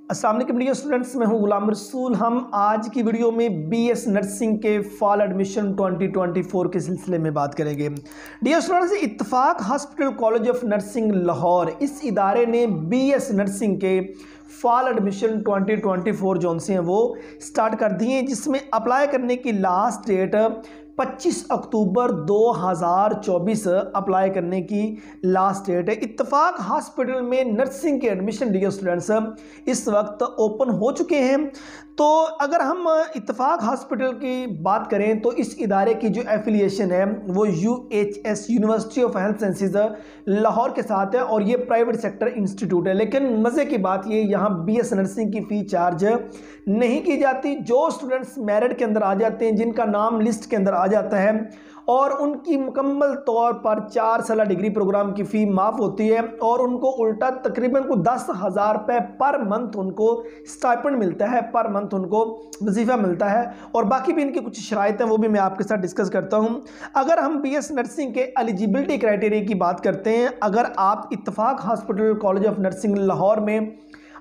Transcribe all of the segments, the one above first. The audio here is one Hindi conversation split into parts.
अस्सलाम वालेकुम डियर स्टूडेंट्स, मैं हूं गुलाम रसूल। हम आज की वीडियो में बीएस नर्सिंग के फॉल एडमिशन 2024 के सिलसिले में बात करेंगे। Dear students, Ittefaq hospital college of nursing Lahore, इस इदारे ने बीएस नर्सिंग के फॉल एडमिशन 2024 जो से हैं वो स्टार्ट कर दिए हैं, जिसमें अप्लाई करने की लास्ट डेट 25 अक्टूबर 2024 अप्लाई करने की लास्ट डेट है। इत्तफाक हॉस्पिटल में नर्सिंग के एडमिशन डियर स्टूडेंट्स इस वक्त ओपन हो चुके हैं। तो अगर हम इत्तफाक हॉस्पिटल की बात करें तो इस इदारे की जो एफिलिएशन है वो UHS university of health sciences Lahore के साथ है और ये प्राइवेट सेक्टर इंस्टीट्यूट है। लेकिन मज़े की बात ये यहाँ बीएस नर्सिंग की फ़ी चार्ज नहीं की जाती। जो स्टूडेंट्स मेरिट के अंदर आ जाते हैं, जिनका नाम लिस्ट के अंदर आ जाता है और उनकी मुकम्मल तौर पर 4 साल डिग्री प्रोग्राम की फ़ी माफ़ होती है और उनको उल्टा तकरीबन को 10,000 रुपये पर मंथ उनको स्टाइपेंड मिलता है, पर मंथ उनको वजीफ़ा मिलता है। और बाकी भी इनकी कुछ शराइत हैं, वो भी मैं आपके साथ डिस्कस करता हूँ। अगर हम बीएस नर्सिंग के एलिजिबिलिटी क्राइटेरिया की बात करते हैं, अगर आप Ittefaq hospital college of nursing Lahore में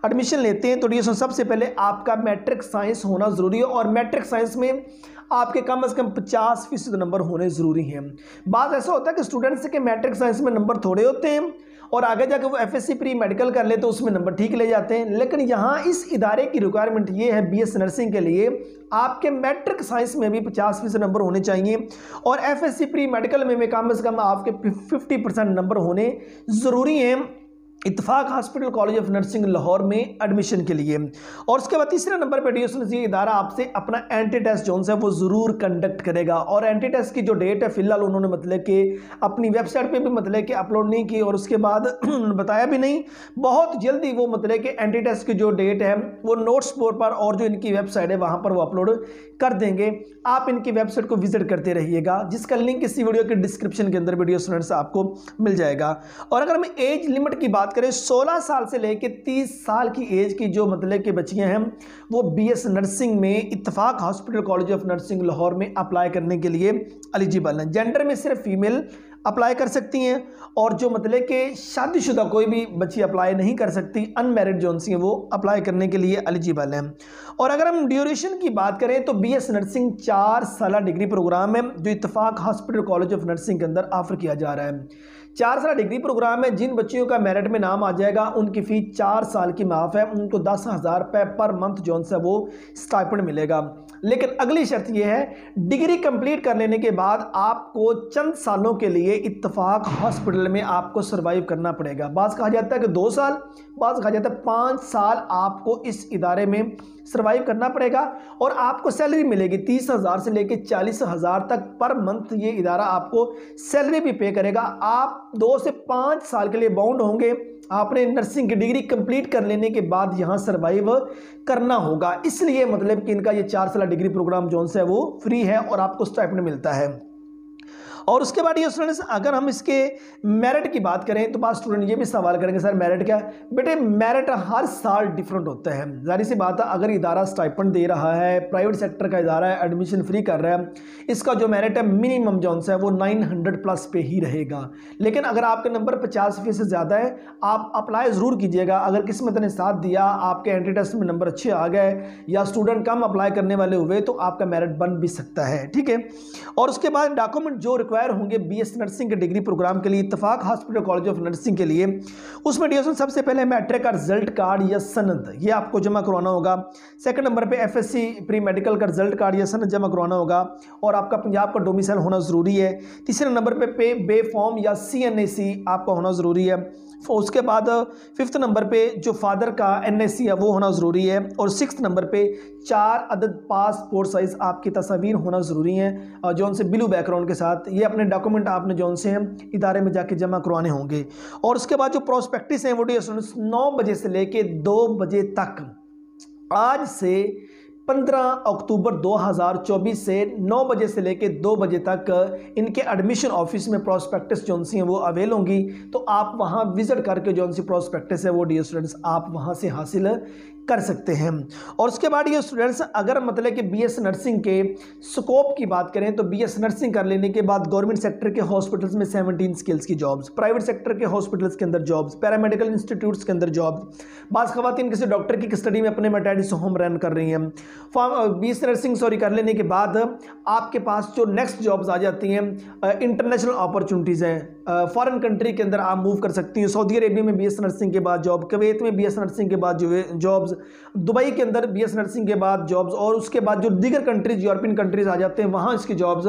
एडमिशन लेते हैं तो डियर सबसे पहले आपका मैट्रिक साइंस होना ज़रूरी है और मैट्रिक साइंस में आपके कम से कम 50% नंबर होने ज़रूरी हैं। बात ऐसा होता है कि स्टूडेंट्स के मैट्रिक साइंस में नंबर थोड़े होते हैं और आगे जाके वो एफएससी प्री मेडिकल कर ले तो उसमें नंबर ठीक ले जाते हैं। लेकिन यहाँ इस इदारे की रिक्वायरमेंट ये है बीएस नर्सिंग के लिए आपके मैट्रिक साइंस में भी 50% नंबर होने चाहिए और एफएससी प्री मेडिकल में कम से कम आपके 50% नंबर होने ज़रूरी हैं Ittefaq hospital college of nursing Lahore में एडमिशन के लिए। और उसके बाद तीसरे नंबर पर डियर ये इदारा आपसे अपना एंटी टेस्ट जोन है वो ज़रूर कंडक्ट करेगा और एंटी टेस्ट की जो डेट है फिलहाल उन्होंने मतलब कि अपनी वेबसाइट पे भी मतलब कि अपलोड नहीं की और उसके बाद बताया भी नहीं। बहुत जल्दी वो मतलब कि एंटी टेस्ट की जो डेट है वो नोट्स बोर्ड पर और जो इनकी वेबसाइट है वहाँ पर वो अपलोड कर देंगे। आप इनकी वेबसाइट को विजिट करते रहिएगा, जिसका लिंक इसी वीडियो के डिस्क्रिप्शन के अंदर वीडियो स्टूडेंट्स आपको मिल जाएगा। और अगर हम एज लिमिट की बात करें, 16 साल से लेकर 30 साल की एज की जो मतलब के बच्चियां हैं वो बीएस नर्सिंग में Ittefaq hospital college of nursing Lahore में अप्लाई करने के लिए एलिजिबल हैं। जेंडर में सिर्फ फीमेल अप्लाई कर सकती हैं और जो मतलब कि शादीशुदा कोई भी बच्ची अप्लाई नहीं कर सकती, अनमैरिड जो सी हैं वो अप्लाई करने के लिए एलिजिबल हैं। और अगर हम ड्यूरेशन की बात करें तो बीएस नर्सिंग 4 साल डिग्री प्रोग्राम है जो इत्तफाक हॉस्पिटल कॉलेज ऑफ नर्सिंग के अंदर ऑफर किया जा रहा है। 4 साल डिग्री प्रोग्राम है। जिन बच्चियों का मेरिट में नाम आ जाएगा उनकी फ़ी 4 साल की माफ़ है, उनको 10,000 रुपये पर मंथ जो है वो स्टाइपेंड मिलेगा। लेकिन अगली शर्त यह है डिग्री कंप्लीट कर लेने के बाद आपको चंद सालों के लिए इत्तफाक हॉस्पिटल में आपको सर्वाइव करना पड़ेगा। बात कहा जाता है कि 2 साल, बात कहा जाता है 5 साल आपको इस इदारे में सर्वाइव करना पड़ेगा और आपको सैलरी मिलेगी 30,000 से लेकर 40,000 तक पर मंथ। ये इदारा आपको सैलरी भी पे करेगा। आप 2 से 5 साल के लिए बाउंड होंगे, आपने नर्सिंग की डिग्री कंप्लीट कर लेने के बाद यहाँ सर्वाइव करना होगा। इसलिए मतलब कि इनका ये 4 साल डिग्री प्रोग्राम जो है वो फ्री है और आपको स्टाइपेंड मिलता है। और उसके बाद ये स्टूडेंट्स अगर हम इसके मेरिट की बात करें तो बात स्टूडेंट ये भी सवाल करेंगे सर मेरिट क्या है? बेटे मेरिट हर साल डिफरेंट होता है। जाहिर सी बात है, अगर इदारा स्टाइपेंड दे रहा है, प्राइवेट सेक्टर का इदारा है, एडमिशन फ्री कर रहा है, इसका जो मेरिट है मिनिमम जो है वो 900 प्लस पे ही रहेगा। लेकिन अगर आपके नंबर 50% से ज़्यादा है आप अप्लाई ज़रूर कीजिएगा। अगर किस्मत ने साथ दिया, आपके एंट्री टेस्ट में नंबर अच्छे आ गए या स्टूडेंट कम अप्लाई करने वाले हुए तो आपका मेरिट बन भी सकता है, ठीक है। और उसके बाद डॉक्यूमेंट जो होंगे बीएस नर्सिंग के डिग्री प्रोग्राम के लिए इत्तफाक हॉस्पिटल कॉलेज ऑफ नर्सिंग के लिए, उसमें डियर सबसे पहले मैट्रिक का रिजल्ट कार्ड या सनद ये आपको जमा करवाना होगा। सेकंड नंबर पे एफएससी प्री मेडिकल का रिजल्ट कार्ड या सनद जमा करवाना होगा और आपका पंजाब का डोमिसाइल होना ज़रूरी है। तीसरे नंबर पे बे फॉर्म या CNAC आपका होना ज़रूरी है। उसके बाद 5th नंबर पे जो फादर का NAC है वो होना ज़रूरी है और 6th नंबर पे 4 अदद पासपोर्ट साइज़ आपकी तस्वीर होना ज़रूरी है जो उनसे ब्लू बैकग्राउंड के साथ। ये अपने डॉक्यूमेंट आपने जो उनसे इदारे में जाके जमा करवाने होंगे। और उसके बाद जो प्रोस्पेक्टिस हैं वो 9 बजे से लेके 2 बजे तक, आज से 15 अक्टूबर 2024 से 9 बजे से लेकर 2 बजे तक इनके एडमिशन ऑफिस में प्रोस्पेक्टस जो सी हैं वो अवेल होंगी। तो आप वहां विजिट करके जो सी प्रोस्पेक्टस है वो डियर स्टूडेंट्स आप वहां से हासिल कर सकते हैं। और उसके बाद ये स्टूडेंट्स अगर मतलब कि बीएस नर्सिंग के स्कोप की बात करें तो बीएस नर्सिंग कर लेने के बाद गवर्नमेंट सेक्टर के हॉस्पिटल्स में 17 स्किल्स की जॉब्स, प्राइवेट सेक्टर के हॉस्पिटल्स के अंदर जॉब्स, पैरामेडिकल इंस्टीट्यूट्स के अंदर जॉब्स, बाज़ खवातीन किसी डॉक्टर की स्टडी में अपने मैटरनिटी होम रन कर रही हैं। बीएस नर्सिंग कर लेने के बाद आपके पास जो नेक्स्ट जॉब्स आ जाती हैं, इंटरनेशनल अपॉर्चुनिटीज़ हैं, फॉरेन कंट्री के अंदर आप मूव कर सकती हैं। सऊदी अरेबिया में बीएस नर्सिंग के बाद जॉब, कुवैत में बीएस नर्सिंग के बाद जो जॉब्स, दुबई के अंदर बीएस नर्सिंग के बाद जॉब्स, और उसके बाद जो दीगर कंट्रीज यूरोपियन कंट्रीज आ जाते हैं वहाँ इसकी जॉब्स।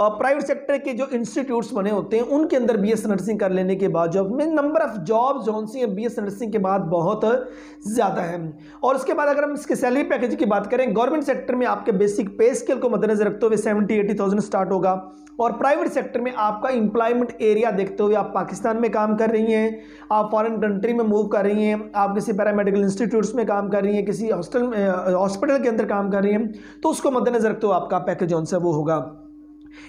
और प्राइवेट सेक्टर के जो इंस्टीट्यूट्स बने होते हैं उनके अंदर बीएस नर्सिंग कर लेने के बाद जॉब में नंबर ऑफ जॉब्स जो सी हैं बीएस नर्सिंग के बाद बहुत ज़्यादा है। और उसके बाद अगर हम इसके सैलरी पैकेज की बात करें, गवर्नमेंट सेक्टर में आपके बेसिक पे स्केल को मद्देनजर रखते हुए 70-80,000 स्टार्ट होगा, और प्राइवेट सेक्टर में आपका एम्प्लॉयमेंट एरिया देखते हुए आप पाकिस्तान में काम कर रही हैं, आप फॉरेन कंट्री में मूव कर रही हैं, आप किसी पैरामेडिकल इंस्टीट्यूट्स में काम कर रही हैं, किसी हॉस्पिटल के अंदर काम कर रही हैं, तो उसको मद्देनजर रखते हुए आपका पैकेज जो है वो होगा।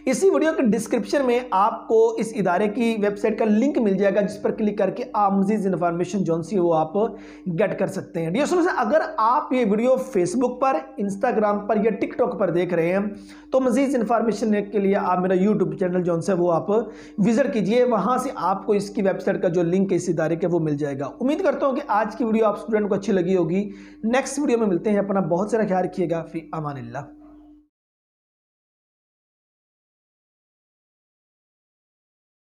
इसी वीडियो के डिस्क्रिप्शन में आपको इस इदारे की वेबसाइट का लिंक मिल जाएगा, जिस पर क्लिक करके आप मजीद इन्फॉर्मेशन जो सी वो आप गेट कर सकते हैं। डियर स्टूडेंट्स, अगर आप ये वीडियो फेसबुक पर, इंस्टाग्राम पर या टिकटॉक पर देख रहे हैं तो मजीद इन्फॉर्मेशन के लिए आप मेरा यूट्यूब चैनल जो है वो आप विजिट कीजिए, वहाँ से आपको इसकी वेबसाइट का जो लिंक है इस इदारे के वो मिल जाएगा। उम्मीद करता हूँ कि आज की वीडियो आप स्टूडेंट को अच्छी लगी होगी। नेक्स्ट वीडियो में मिलते हैं, अपना बहुत सारा ख्याल रखिएगा। फी अमानिल्लाह।